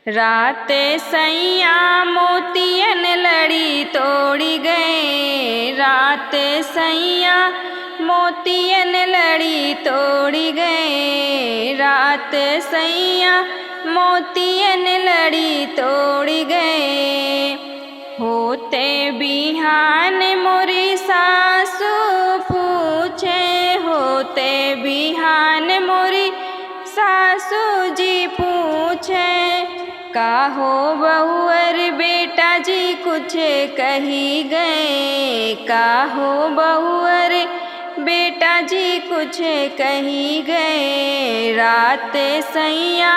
रात सैया मोतियन लड़ी तोड़ी गए। रात सैया मोतियन लड़ी तोड़ी गए। रात सैया मोतियन लड़ी तोड़ी गए। होते बिहान मोरी सासू पूछे। होते बिहान मोरी सासू जी पूछे। काहो बहुअर बेटा जी कुछ कही गए। काहो बहुअर बेटा जी कुछ कही गए। रात सैया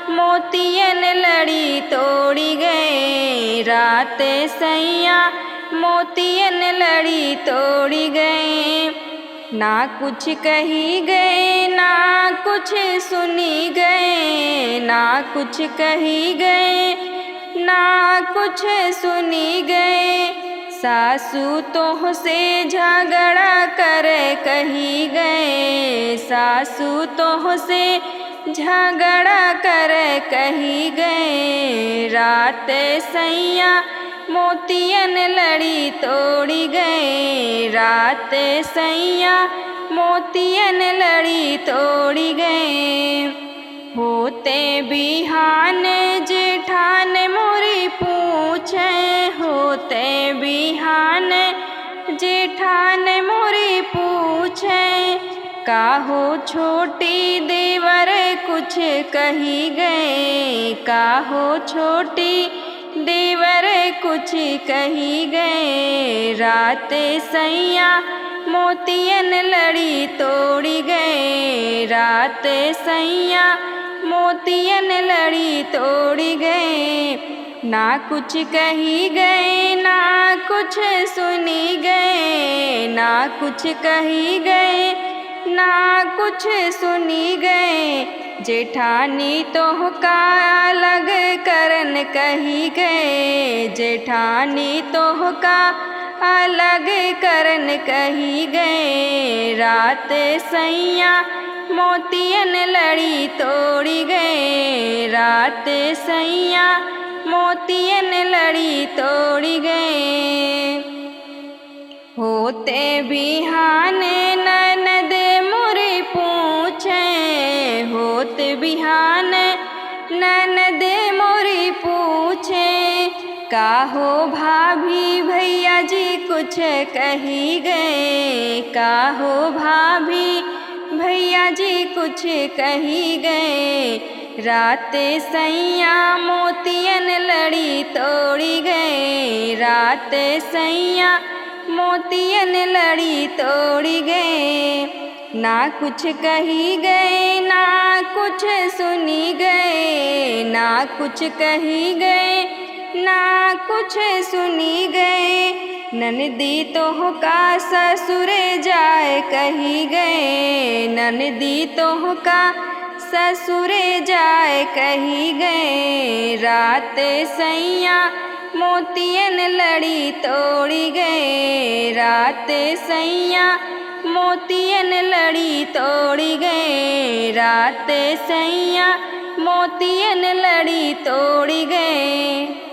मोतियन लड़ी तोड़ी गए। रात सैया मोतियन लड़ी तोड़ी गए। ना कुछ कही गए ना कुछ सुनी गए। ना कुछ कही गए ना कुछ सुनी गए। सासू तोह से झगड़ा कर कही गए। सासू तोह से झगड़ा कर कही गए। रात सैया मोतियन लड़ी तोड़ी गए। रात सैया मोतियन लड़ी तोड़ी गए। होते बिहान जेठान मोरी पूछे। होते बिहान जेठान मोरी पूछे। काहो छोटी देवर कुछ कही गए। काहो छोटी देवर कुछ कही गए। रात सैया मोतियन लड़ी तोड़ी गए। रात सैया मोतियन लड़ी तोड़ी गए। ना कुछ कही गए ना कुछ सुनी गए। ना कुछ कही गए ना कुछ सुनी गए। जेठानी तोह का अलग करन कही गए। जेठानी तोह का अलग करन कही गए। रात सैया मोतियन लड़ी तोड़ी गए। रात सैया मोतियन लड़ी तोड़ी गए। होते बिहान ननद मोरी पूछे। होते बिहान ननद मोरी पूछे। काहो भाभी भैया जी कुछ कही गए। काहो भाभी भैया जी कुछ कही गए। रात सैया मोतियन लड़ी तोड़ी गए। रात सैया मोतियन लड़ी तोड़ी गए। ना कुछ कही गए ना कुछ सुनी गए। ना कुछ कही गए ना कुछ सुनी गए। ननदी तोह का ससुरे जाए कही गए। ननदी तोह का ससुरे जाए कही गए। रात सैया मोतियन लड़ी तोड़ी गए। रात सैया मोतियन लड़ी तोड़ी गए। रात सैया मोतियन लड़ी तोड़ी गए।